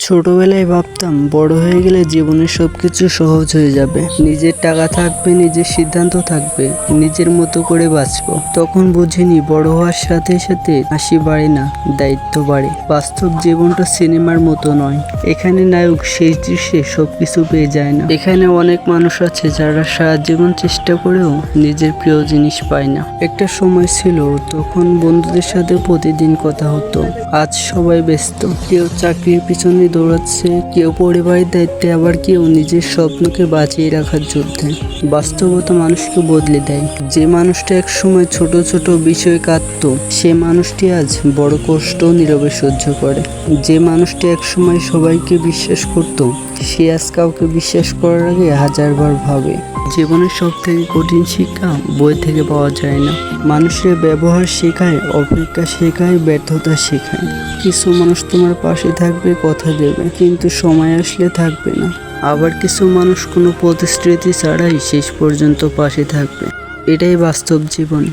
ছোটবেলায় ভাবতাম বড় হয়ে গেলে জীবনের সবকিছু সহজ হয়ে যাবে, নিজের টাকা থাকবে, নিজের সিদ্ধান্ত থাকবে, নিজের মতো করে বাঁচবো। তখন বুঝিনি বড় হওয়ার সাথে সাথে হাসি বাড়ে না, দায়িত্ব বাড়ে। বাস্তব জীবনটা সিনেমার মতো নয়। এখানে নায়ক শেষ দৃশ্যে সবকিছু পেয়ে যায় না। এখানে অনেক মানুষ আছে যারা সারা জীবন চেষ্টা করেও নিজের প্রিয় জিনিস পায় না। একটা সময় ছিল তখন বন্ধুদের সাথে প্রতিদিন কথা হতো। আজ সবাই ব্যস্ত, কেউ চাকরির পিছনে দৌড়াচ্ছে, কেউ পরিবারের দায়িত্বে, আবার কেউ নিজের স্বপ্নকে বাঁচিয়ে রাখার যুদ্ধে। বাস্তবতা মানুষকে বদলে দেয়। যে মানুষটা এক সময় ছোট ছোট বিষয়ে কাঁদতো, সে মানুষটি আজ বড় কষ্ট নীরবে সহ্য করে। যে মানুষটি এক সময় সবাইকে বিশ্বাস করত, সে আজ কাউকে বিশ্বাস করার আগে হাজারবার ভাবে। জীবনের সব থেকে কঠিন শিক্ষা বই থেকে পাওয়া যায় না। মানুষের ব্যবহার শেখায়, অপেক্ষা শেখায়, ব্যর্থতা শেখায়। কিছু মানুষ তোমার পাশে থাকবে, কথা দেবে, কিন্তু সময় আসলে থাকবে না। আবার কিছু মানুষ কোনো প্রতিশ্রুতি ছাড়াই শেষ পর্যন্ত পাশে থাকবে। এটাই বাস্তব জীবন।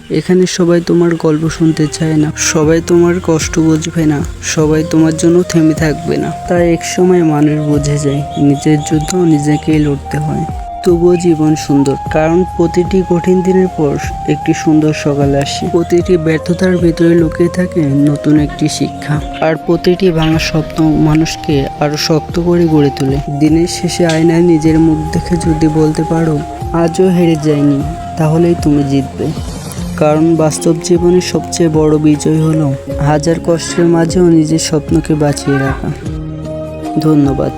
এখানে সবাই তোমার গল্প শুনতে চায় না, সবাই তোমার কষ্ট বুঝবে না, সবাই তোমার জন্য থেমে থাকবে না। তাই এক সময় মানুষ বুঝে যায় নিজের যুদ্ধ নিজেকেই লড়তে হয়। তবুও জীবন সুন্দর, কারণ প্রতিটি কঠিন দিনের পর একটি সুন্দর সকাল আসে। প্রতিটি ব্যর্থতার ভিতরে লুকিয়ে থাকে নতুন একটি শিক্ষা, আর প্রতিটি ভাঙা স্বপ্ন মানুষকে আরো শক্ত করে গড়ে তোলে। দিনের শেষে আয়নায় নিজের মুখ দেখে যদি বলতে পারো আজও হেরে যায়নি, তাহলেই তুমি জিতবে। কারণ বাস্তব জীবনের সবচেয়ে বড় বিজয় হলো হাজার কষ্টের মাঝেও নিজের স্বপ্নকে বাঁচিয়ে রাখা। ধন্যবাদ।